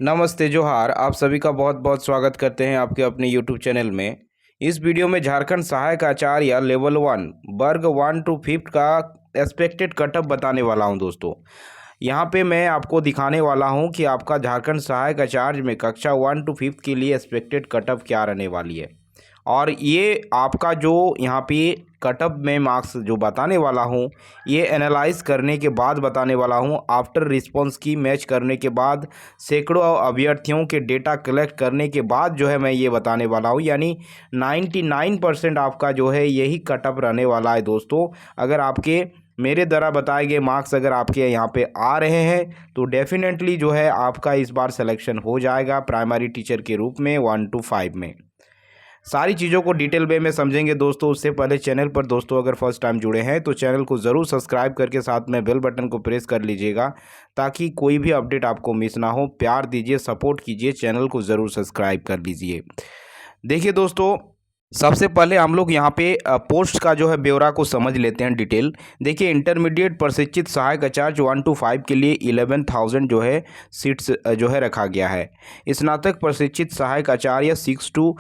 नमस्ते जोहार। आप सभी का बहुत बहुत स्वागत करते हैं आपके अपने यूट्यूब चैनल में। इस वीडियो में झारखंड सहायक आचार्य लेवल 1 वर्ग 1 to 5 का एक्सपेक्टेड कटअप बताने वाला हूं दोस्तों। यहां पे मैं आपको दिखाने वाला हूं कि आपका झारखंड सहायक आचार्य में कक्षा 1 to 5 के लिए एक्सपेक्टेड कटअप क्या रहने वाली है। और ये आपका जो यहाँ पे कटअप में मार्क्स जो बताने वाला हूँ, ये एनालाइज करने के बाद बताने वाला हूँ। आफ्टर रिस्पॉन्स की मैच करने के बाद, सैकड़ों अभ्यर्थियों के डेटा कलेक्ट करने के बाद जो है मैं ये बताने वाला हूँ। यानी 99% आपका जो है यही कटअप रहने वाला है दोस्तों। अगर आपके मेरे द्वारा बताए गए मार्क्स अगर आपके यहाँ पे आ रहे हैं तो डेफिनेटली जो है आपका इस बार सिलेक्शन हो जाएगा प्राइमरी टीचर के रूप में 1 to 5 में। सारी चीज़ों को डिटेल वे में समझेंगे दोस्तों। उससे पहले चैनल पर दोस्तों अगर फर्स्ट टाइम जुड़े हैं तो चैनल को ज़रूर सब्सक्राइब करके साथ में बेल बटन को प्रेस कर लीजिएगा ताकि कोई भी अपडेट आपको मिस ना हो। प्यार दीजिए, सपोर्ट कीजिए, चैनल को ज़रूर सब्सक्राइब कर लीजिए। देखिए दोस्तों, सबसे पहले हम लोग यहाँ पे पोस्ट का जो है ब्यौरा को समझ लेते हैं डिटेल। देखिए, इंटरमीडिएट प्रशिक्षित सहायक आचार्य 1 to 5 के लिए 11,000 जो है सीट्स जो है रखा गया है। स्नातक प्रशिक्षित सहायक आचार्य 6 to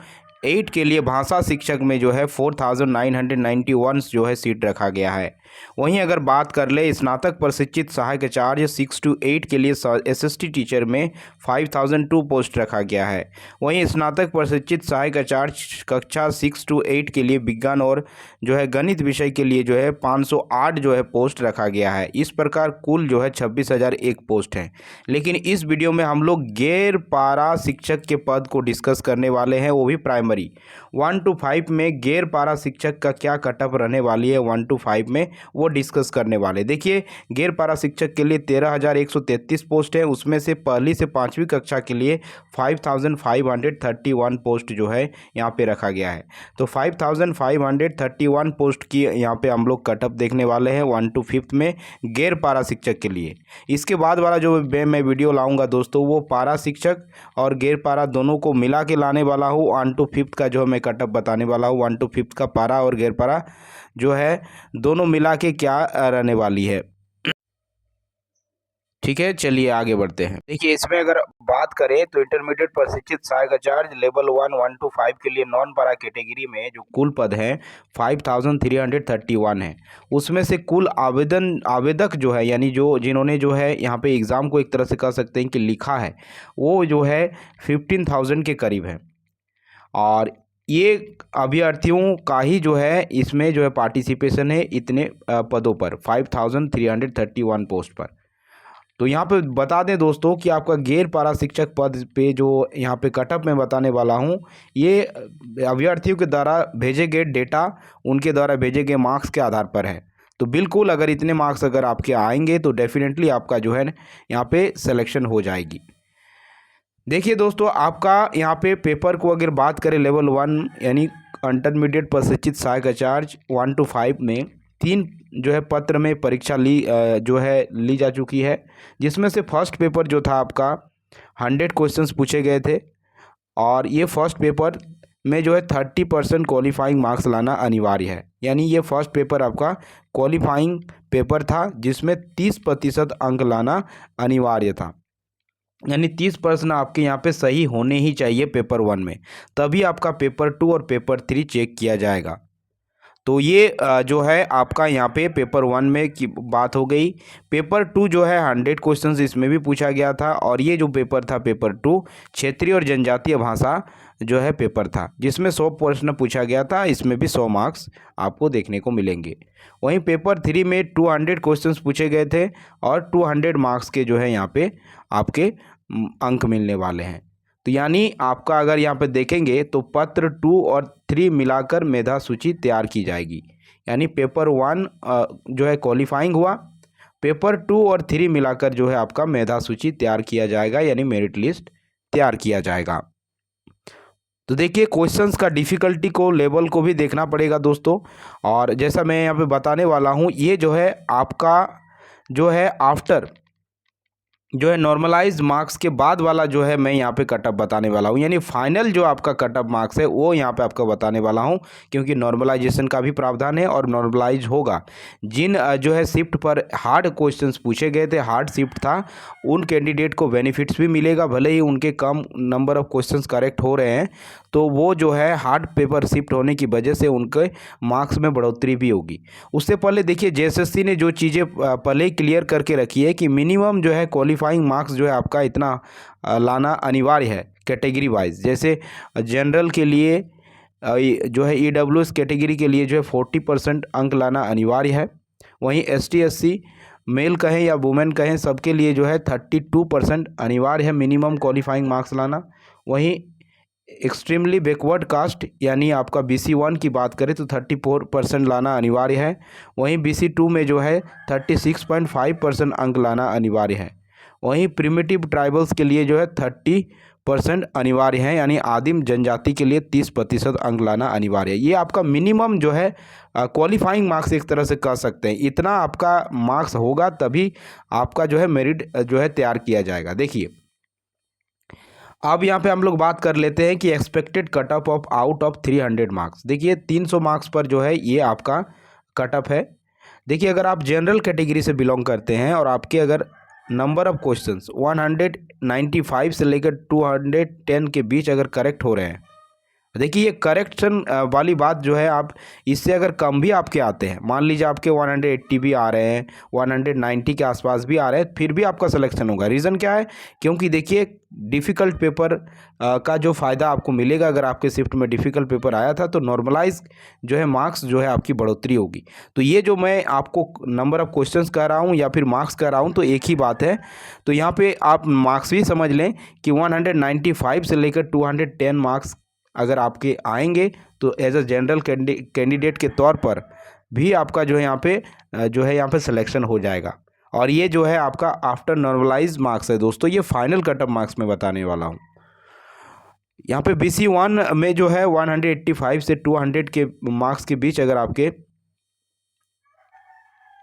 8 के लिए भाषा शिक्षक में जो है 4,991 जो है सीट रखा गया है। वहीं अगर बात कर ले स्नातक प्रशिक्षित सहायक आचार्य 6 to 8 के लिए एसएसटी टीचर में 5,002 पोस्ट रखा गया है। वहीं स्नातक प्रशिक्षित सहायक आचार्य कक्षा 6 to 8 के लिए विज्ञान और जो है गणित विषय के लिए जो है 508 जो है पोस्ट रखा गया है। इस प्रकार कुल जो है 26,001 पोस्ट हैं। लेकिन इस वीडियो में हम लोग गैर पारा शिक्षक के पद को डिस्कस करने वाले हैं, वो भी प्राइमरी 1 to 5 में। गैर पारा शिक्षक का क्या कटअप रहने वाली है 1 to 5 में, वो डिस्कस करने वाले। देखिए, गैर पारा शिक्षक के लिए 13,133 पोस्ट है। उसमें से पहली से 5वीं कक्षा के लिए 5,531 पोस्ट जो है यहाँ पे रखा गया है। तो 5,531 पोस्ट की यहाँ पे हम लोग कटअप देखने वाले हैं 1 to 5 में गैर पारा शिक्षक के लिए। इसके बाद वाला जो मैं वीडियो लाऊंगा दोस्तों, वो पारा शिक्षक और गैर पारा दोनों को मिला के लाने वाला हूँ। 1 to 5 का जो मैं कटअप बताने वाला हूँ, 1 to 5 का पारा और गैर पारा जो है दोनों मिला के क्या रहने वाली है। ठीक है, चलिए आगे बढ़ते हैं। देखिए, इसमें अगर बात करें तो इंटरमीडिएट प्रशिक्षित सहायक आचार्य लेवल 1 to 5 के लिए नॉन पारा कैटेगरी में जो कुल पद हैं 5,331 है। उसमें से कुल आवेदक जो है, यानी जो जिन्होंने जो है यहाँ पे एग्ज़ाम को एक तरह से कह सकते हैं कि लिखा है, वो जो है 15,000 के करीब है। और ये अभ्यर्थियों का ही जो है इसमें जो है पार्टिसिपेशन है इतने पदों पर 5,331 पोस्ट पर। तो यहाँ पे बता दें दोस्तों कि आपका गैर पारा शिक्षक पद पे जो यहाँ पे कटअप में बताने वाला हूँ, ये अभ्यर्थियों के द्वारा भेजे गए डेटा, उनके द्वारा भेजे गए मार्क्स के आधार पर है। तो बिल्कुल अगर इतने मार्क्स अगर आपके आएंगे तो डेफिनेटली आपका जो है यहाँ पे सिलेक्शन हो जाएगी। देखिए दोस्तों, आपका यहाँ पे पेपर को अगर बात करें लेवल 1 यानी इंटरमीडिएट प्रशिक्षित सहायक आचार्य 1 to 5 में 3 जो है पत्र में परीक्षा ली जा चुकी है। जिसमें से फर्स्ट पेपर जो था आपका 100 क्वेश्चंस पूछे गए थे। और ये फर्स्ट पेपर में जो है 30% क्वालिफाइंग मार्क्स लाना अनिवार्य है। यानी ये फर्स्ट पेपर आपका क्वालिफाइंग पेपर था जिसमें 30% अंक लाना अनिवार्य था। यानी 30% आपके यहाँ पे सही होने ही चाहिए पेपर 1 में, तभी आपका पेपर 2 और पेपर 3 चेक किया जाएगा। तो ये जो है आपका यहाँ पे पेपर 1 में की बात हो गई। पेपर 2 जो है 100 क्वेश्चंस इसमें भी पूछा गया था। और ये जो पेपर था पेपर 2 क्षेत्रीय और जनजातीय भाषा जो है पेपर था, जिसमें 100 प्रश्न पूछा गया था। इसमें भी 100 मार्क्स आपको देखने को मिलेंगे। वहीं पेपर 3 में 200 क्वेश्चंस पूछे गए थे और 200 मार्क्स के जो है यहाँ पे आपके अंक मिलने वाले हैं। तो यानी आपका अगर यहाँ पे देखेंगे तो पत्र 2 और 3 मिलाकर मेधा सूची तैयार की जाएगी। यानी पेपर 1 जो है क्वालिफाइंग हुआ, पेपर 2 और 3 मिलाकर जो है आपका मेधा सूची तैयार किया जाएगा, यानी मेरिट लिस्ट तैयार किया जाएगा। तो देखिए, क्वेश्चंस का डिफ़िकल्टी को लेवल को भी देखना पड़ेगा दोस्तों। और जैसा मैं यहाँ पे बताने वाला हूँ, ये जो है आपका जो है आफ्टर जो है नॉर्मलाइज मार्क्स के बाद वाला जो है मैं यहाँ पे कटअप बताने वाला हूँ, यानी फाइनल जो आपका कटअप मार्क्स है वो यहाँ पे आपको बताने वाला हूँ, क्योंकि नॉर्मलाइजेशन का भी प्रावधान है और नॉर्मलाइज होगा। जिन जो है शिफ्ट पर हार्ड क्वेश्चंस पूछे गए थे, हार्ड शिफ्ट था, उन कैंडिडेट को बेनिफिट्स भी मिलेगा, भले ही उनके कम नंबर ऑफ क्वेश्चंस करेक्ट हो रहे हैं, तो वो जो है हार्ड पेपर शिफ्ट होने की वजह से उनके मार्क्स में बढ़ोतरी भी होगी। उससे पहले देखिए जेएसएससी ने जो चीज़ें पहले ही क्लियर करके रखी है कि मिनिमम जो है क्वालिफाइंग मार्क्स जो है आपका इतना लाना अनिवार्य है कैटेगरी वाइज। जैसे जनरल के लिए जो है ईडब्ल्यूएस कैटेगरी के लिए जो है 40% अंक लाना अनिवार्य है। वहीं एसटी एससी मेल कहें या वुमेन कहें सबके लिए जो है 32% अनिवार्य है मिनिमम क्वालिफाइंग मार्क्स लाना। वहीं एक्सट्रीमली बैकवर्ड कास्ट यानी आपका BC1 की बात करें तो 34% लाना अनिवार्य है। वहीं BC2 में जो है 36.5% अंक लाना अनिवार्य है। वहीं प्रिमिटिव ट्राइबल्स के लिए जो है 30% अनिवार्य है, यानी आदिम जनजाति के लिए 30% अंक लाना अनिवार्य है। ये आपका मिनिमम जो है क्वालिफाइंग मार्क्स एक तरह से कह सकते हैं। इतना आपका मार्क्स होगा तभी आपका जो है मेरिट जो है तैयार किया जाएगा। देखिए अब यहाँ पे हम लोग बात कर लेते हैं कि expected cutoff of out of 300 marks. देखिए 300 मार्क्स पर जो है ये आपका कटअप है। देखिए अगर आप जनरल कैटेगरी से बिलोंग करते हैं और आपके अगर नंबर ऑफ क्वेश्चंस 195 से लेकर 210 के बीच अगर करेक्ट हो रहे हैं, देखिए ये करेक्शन वाली बात जो है, आप इससे अगर कम भी आपके आते हैं, मान लीजिए आपके 180 भी आ रहे हैं, 190 के आसपास भी आ रहे हैं, फिर भी आपका सिलेक्शन होगा। रीज़न क्या है? क्योंकि देखिए डिफ़िकल्ट पेपर का जो फ़ायदा आपको मिलेगा, अगर आपके शिफ्ट में डिफ़िकल्ट पेपर आया था तो नॉर्मलाइज जो है मार्क्स जो है आपकी बढ़ोतरी होगी। तो ये जो मैं आपको नंबर ऑफ़ क्वेश्चंस कह रहा हूँ या फिर मार्क्स कह रहा हूँ तो एक ही बात है। तो यहाँ पे आप मार्क्स भी समझ लें कि 195 से लेकर 210 मार्क्स अगर आपके आएंगे तो एज अ जनरल कैंडिडेट के तौर पर भी आपका जो है यहाँ पे सिलेक्शन हो जाएगा। और ये जो है आपका आफ्टर नॉर्मलाइज मार्क्स है दोस्तों, ये फाइनल कटअप मार्क्स में बताने वाला हूँ। यहाँ पे BC1 में जो है 185 से 200 के मार्क्स के बीच अगर आपके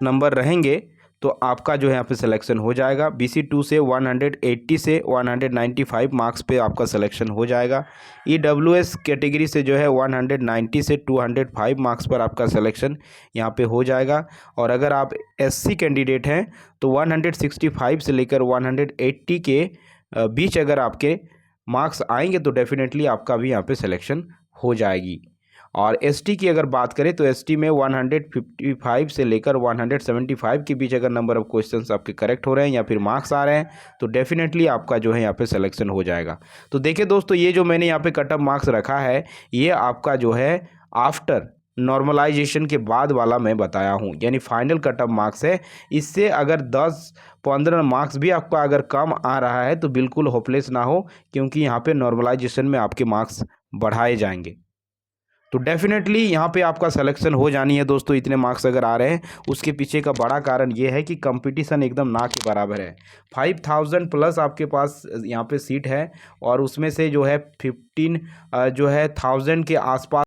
नंबर रहेंगे तो आपका जो है यहाँ पे सिलेक्शन हो जाएगा। BC2 से 180 से 195 मार्क्स पे आपका सिलेक्शन हो जाएगा। EWS कैटेगरी से जो है 190 से 205 मार्क्स पर आपका सिलेक्शन यहाँ पे हो जाएगा। और अगर आप SC कैंडिडेट हैं तो 165 से लेकर 180 के बीच अगर आपके मार्क्स आएंगे तो डेफिनेटली आपका भी यहाँ पे सिलेक्शन हो जाएगी। और ST की अगर बात करें तो ST में 155 से लेकर 175 के बीच अगर नंबर ऑफ़ क्वेश्चंस आपके करेक्ट हो रहे हैं या फिर मार्क्स आ रहे हैं तो डेफिनेटली आपका जो है यहाँ पे सिलेक्शन हो जाएगा। तो देखिए दोस्तों, ये जो मैंने यहाँ पे कटअप मार्क्स रखा है ये आपका जो है आफ्टर नॉर्मलाइजेशन के बाद वाला मैं बताया हूँ, यानी फाइनल कटअप मार्क्स है। इससे अगर 10-15 मार्क्स भी आपका अगर कम आ रहा है तो बिल्कुल होपलेस ना हो, क्योंकि यहाँ पे नॉर्मलाइजेशन में आपके मार्क्स बढ़ाए जाएंगे। तो डेफिनेटली यहाँ पे आपका सिलेक्शन हो जानी है दोस्तों। इतने मार्क्स अगर आ रहे हैं उसके पीछे का बड़ा कारण ये है कि कंपटीशन एकदम ना के बराबर है। 5000 प्लस आपके पास यहाँ पे सीट है और उसमें से जो है 15 जो है 1000 के आसपास